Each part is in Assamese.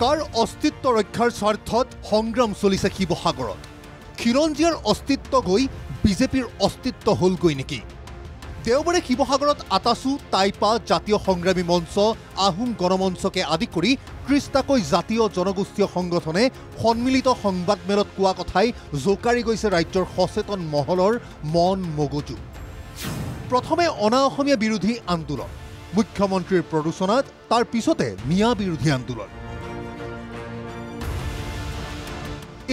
কাৰ অস্তিত্ব ৰক্ষাৰ স্বাৰ্থত সংগ্ৰাম চলিছে শিৱসাগৰত খিলঞ্জীয়াৰ অস্তিত্ব গৈ বিজেপিৰ অস্তিত্ব হলগৈ নেকি দেওবাৰে শিৱসাগৰত আটাচু টাইপা জাতীয় সংগ্ৰামী মঞ্চ আহোম গণমঞ্চকে আদি কৰি ৩০টাকৈ জাতীয় জনগোষ্ঠীয় সংগঠনে সন্মিলিত সংবাদমেলত কোৱা কথাই জোকাৰি গৈছে ৰাজ্যৰ সচেতন মহলৰ মন মগজু প্ৰথমে অনা অসমীয়া বিৰোধী আন্দোলন মুখ্যমন্ত্ৰীৰ প্ৰৰোচনাত তাৰ পিছতে মিয়া বিৰোধী আন্দোলন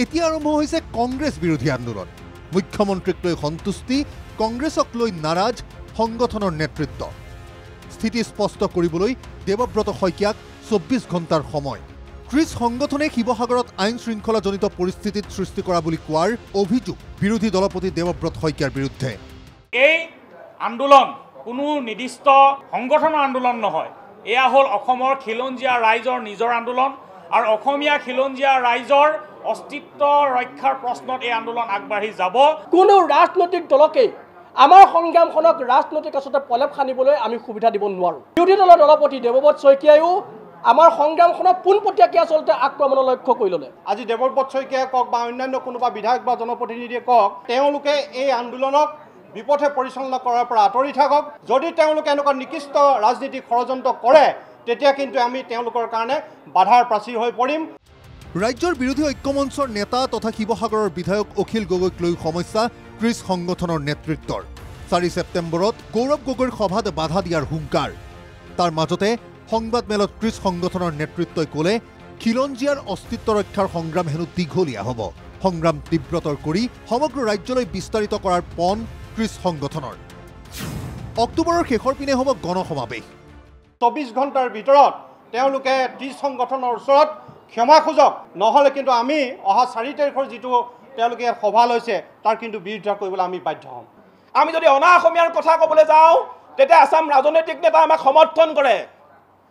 এতিয়া আৰম্ভ হৈছে কংগ্ৰেছ বিৰোধী আন্দোলন মুখ্যমন্ত্ৰীক লৈ সন্তুষ্টি কংগ্ৰেছক লৈ নাৰাজ সংগঠনৰ নেতৃত্ব স্থিতি স্পষ্ট কৰিবলৈ দেৱব্ৰত শইকীয়াক ২৪ ঘণ্টাৰ সময় ৩০ সংগঠনে শিৱসাগৰত আইন শৃংখলাজনিত পৰিস্থিতিত সৃষ্টি কৰা বুলি কোৱাৰ অভিযোগ বিৰোধী দলপতি দেৱব্ৰত শইকীয়াৰ বিৰুদ্ধে এই আন্দোলন কোনো নিৰ্দিষ্ট সংগঠনৰ আন্দোলন নহয় এয়া হ'ল অসমৰ খিলঞ্জীয়া ৰাইজৰ নিজৰ আন্দোলন আৰু অসমীয়া খিলঞ্জীয়া ৰাইজৰ অস্তিত্ব ৰক্ষাৰ প্ৰশ্নত এই আন্দোলন আগবাঢ়ি যাব কোনো ৰাজনৈতিক দলকে আমাৰ সংগ্ৰামখনক ৰাজনৈতিক আচলতে পলেপ খানিবলৈ আমি সুবিধা দিব নোৱাৰোঁ বিৰোধী দলৰ দলপতি দেৱব্ৰত শইকীয়ায়ো আমাৰ সংগ্ৰামখনক পোনপটীয়াকৈ আচলতে আক্ৰমণৰ লক্ষ্য কৰি ল'লে আজি দেৱব্ৰত শইকীয়াই কওক বা অন্যান্য কোনোবা বিধায়ক বা জনপ্ৰতিনিধিয়ে কওক তেওঁলোকে এই আন্দোলনক বিপথে পৰিচালনা কৰাৰ পৰা আঁতৰি থাকক যদি তেওঁলোকে এনেকুৱা নিকৃষ্ট ৰাজনীতিক ষড়যন্ত্ৰ কৰে তেতিয়া কিন্তু আমি তেওঁলোকৰ কাৰণে বাধাৰ প্ৰাচীৰ হৈ পৰিম ৰাজ্যৰ বিৰোধী ঐক্যমঞ্চৰ নেতা তথা শিৱসাগৰৰ বিধায়ক অখিল গগৈক লৈ সমস্যা ৩০ সংগঠনৰ নেতৃত্বৰ ৪ ছেপ্টেম্বৰত গৌৰৱ গগৈৰ সভাত বাধা দিয়াৰ হুংকাৰ তাৰ মাজতে সংবাদমেলত ৩০ সংগঠনৰ নেতৃত্বই ক'লে খিলঞ্জীয়াৰ অস্তিত্ব ৰক্ষাৰ সংগ্ৰাম হেনো দীঘলীয়া হ'ব সংগ্ৰাম তীব্ৰতৰ কৰি সমগ্ৰ ৰাজ্যলৈ বিস্তাৰিত কৰাৰ পণ ৩০ সংগঠনৰ অক্টোবৰৰ শেষৰ পিনে হ'ব গণসমাৱেশ ২৪ ঘণ্টাৰ ভিতৰত তেওঁলোকে ৩০ সংগঠনৰ ওচৰত ক্ষমা খোজক নহ'লে কিন্তু আমি অহা ৪ তাৰিখৰ যিটো তেওঁলোকে সভা লৈছে তাৰ কিন্তু বিৰোধিতা কৰিবলৈ আমি বাধ্য হ'ম আমি যদি অনা অসমীয়াৰ কথা ক'বলৈ যাওঁ তেতিয়া আসাম ৰাজনৈতিক নেতা আমাক সমৰ্থন কৰে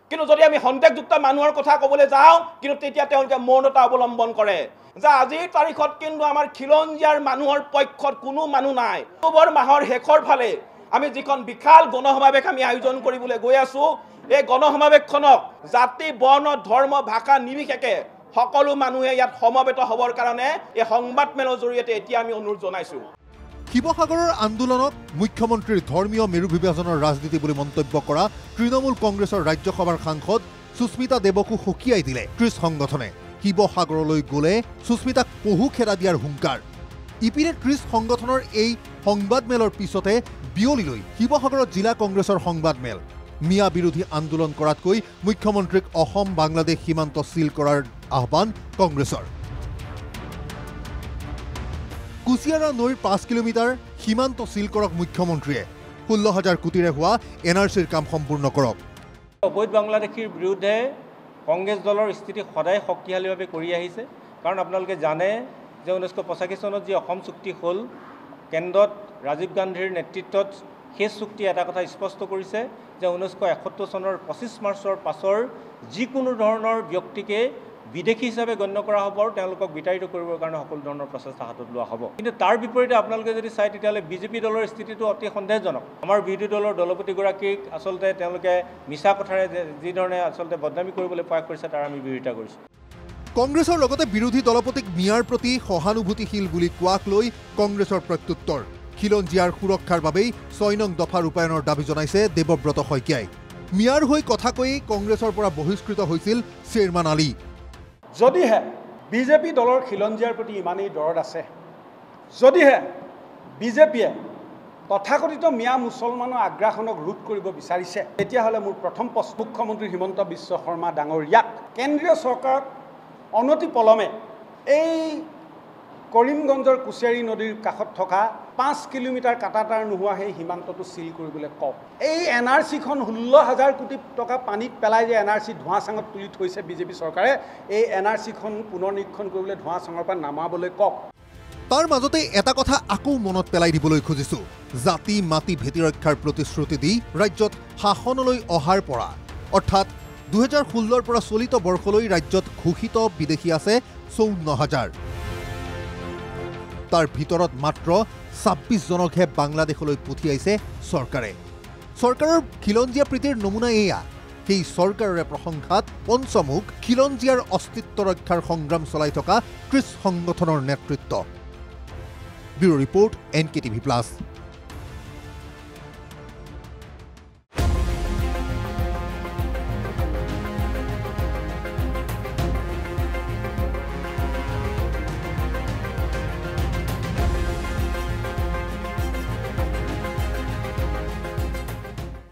কিন্তু যদি আমি সন্দেহযুক্ত মানুহৰ কথা ক'বলৈ যাওঁ কিন্তু তেতিয়া তেওঁলোকে মৌনতা অৱলম্বন কৰে যে আজিৰ তাৰিখত কিন্তু আমাৰ খিলঞ্জীয়াৰ মানুহৰ পক্ষত কোনো মানুহ নাই অক্টোবৰ মাহৰ শেষৰ ফালে আমি যিখন বিশাল গণসমাৱেশ আমি আয়োজন কৰিবলৈ গৈ আছোঁ এই গণসমাৱেশখনক জাতি বৰ্ণ ধৰ্ম ভাষা নিৰ্বিশেষে সকলো মানুহে ইয়াত সমবেত হ'বৰ কাৰণে এই সংবাদমেলৰ জৰিয়তে এতিয়া আমি অনুৰোধ জনাইছোঁ শিৱসাগৰৰ আন্দোলনক মুখ্যমন্ত্ৰীৰ ধৰ্মীয় মেৰু বিভাজনৰ ৰাজনীতি বুলি মন্তব্য কৰা তৃণমূল কংগ্ৰেছৰ ৰাজ্যসভাৰ সাংসদ সুস্মিতা দেৱকো সকীয়াই দিলে ৩০ সংগঠনে শিৱসাগৰলৈ গ'লে সুস্মিতাক পহু খেদা দিয়াৰ হুংকাৰ ইপিনে ৩০ সংগঠনৰ এই সংবাদমেলৰ পিছতে বিয়লিলৈ শিৱসাগৰত জিলা কংগ্ৰেছৰ সংবাদমেল মিয়া বিৰোধী আন্দোলন কৰাতকৈ মুখ্যমন্ত্ৰীক অসম বাংলাদেশ সীমান্ত চিল কৰাৰ আহ্বান কংগ্ৰেছৰ কুচিয়াৰা নৈৰ ৫ কিলোমিটাৰ সীমান্ত চিল কৰক মুখ্যমন্ত্ৰীয়ে ১৬,০০০ কোটিৰে হোৱা এনআৰচিৰ কাম সম্পূৰ্ণ কৰক অবৈধ বাংলাদেশীৰ বিৰুদ্ধে কংগ্ৰেছ দলৰ স্থিতি সদায় শক্তিশালীভাৱে কৰি আহিছে কাৰণ আপোনালোকে জানে যে ১৯৮৫ চনত যি অসম চুক্তি হ'ল কেন্দ্ৰত ৰাজীৱ গান্ধীৰ নেতৃত্বত সেই চুক্তি এটা কথা স্পষ্ট কৰিছে যে ১৯৭১ চনৰ ২৫ মাৰ্চৰ পাছৰ যিকোনো ধৰণৰ ব্যক্তিকে বিদেশী হিচাপে গণ্য কৰা হ'ব আৰু তেওঁলোকক বিতাড়িত কৰিবৰ কাৰণে সকলো ধৰণৰ প্ৰচেষ্টা হাতত লোৱা হ'ব কিন্তু তাৰ বিপৰীতে আপোনালোকে যদি চাই তেতিয়াহ'লে বিজেপি দলৰ স্থিতিটো অতি সন্দেহজনক আমাৰ বিৰোধী দলৰ দলপতিগৰাকীক আচলতে তেওঁলোকে মিছা কথাৰে যিধৰণে আচলতে বদনামী কৰিবলৈ প্ৰয়াস কৰিছে তাৰ আমি বিৰোধিতা কৰিছোঁ কংগ্ৰেছৰ লগতে বিৰোধী দলপতিক মিয়াৰ প্ৰতি সহানুভূতিশীল বুলি কোৱাক লৈ কংগ্ৰেছৰ প্ৰত্যুত্তৰ খিলঞ্জীয়াৰ সুৰক্ষাৰ বাবেই ৬ নং দফা ৰূপায়ণৰ দাবী জনাইছে দেৱব্ৰত শইকীয়াই মিয়াৰ হৈ কথা কৈয়ে কংগ্ৰেছৰ পৰা বহিষ্কৃত হৈছিল শ্বেৰমান আলী যদিহে বিজেপি দলৰ খিলঞ্জীয়াৰ প্ৰতি ইমানেই দৰদ আছে যদিহে বিজেপিয়ে তথাকথিত মিয়া মুছলমানৰ আগ্ৰাসনক ৰোধ কৰিব বিচাৰিছে তেতিয়াহ'লে মোৰ প্ৰথম প্ৰশ্ন মুখ্যমন্ত্ৰী হিমন্ত বিশ্ব শৰ্মা ডাঙৰীয়াক কেন্দ্ৰীয় চৰকাৰক অনতি পলমে এই কৰিমগঞ্জৰ কুচিয়াৰী নদীৰ কাষত থকা ৫ কিলোমিটাৰ কাটাতাৰ নোহোৱা সেই সীমান্তটো চিল কৰিবলৈ কওক এই এনআৰচিখন ১৬,০০০ কোটি টকা পানীত পেলাই যে এনআৰচি ধোঁৱাচাঙত তুলি থৈছে বিজেপি চৰকাৰে এই এনআৰচিখন পুনৰ নিৰীক্ষণ কৰিবলৈ ধোঁৱাচাঙৰ পৰা নামাবলৈ কওক তাৰ মাজতে এটা কথা আকৌ মনত পেলাই দিবলৈ খুজিছোঁ জাতি মাটি ভেটি ৰক্ষাৰ প্ৰতিশ্ৰুতি দি ৰাজ্যত শাসনলৈ অহাৰ পৰা অৰ্থাৎ ২০১৬ৰ পৰা চলিত বৰ্ষলৈ ৰাজ্যত ঘোষিত বিদেশী আছে ৫৪,০০০ তাৰ ভিতৰত মাত্ৰ ২৬ জনকহে বাংলাদেশলৈ পঠিয়াইছে চৰকাৰে চৰকাৰৰ খিলঞ্জীয়া প্ৰীতিৰ নমুনা এয়া সেই চৰকাৰৰে প্ৰশংসাত পঞ্চমুখ খিলঞ্জীয়াৰ অস্তিত্ব ৰক্ষাৰ সংগ্ৰাম চলাই থকা কৃষ সংগঠনৰ নেতৃত্ব। Bureau report NKTV+।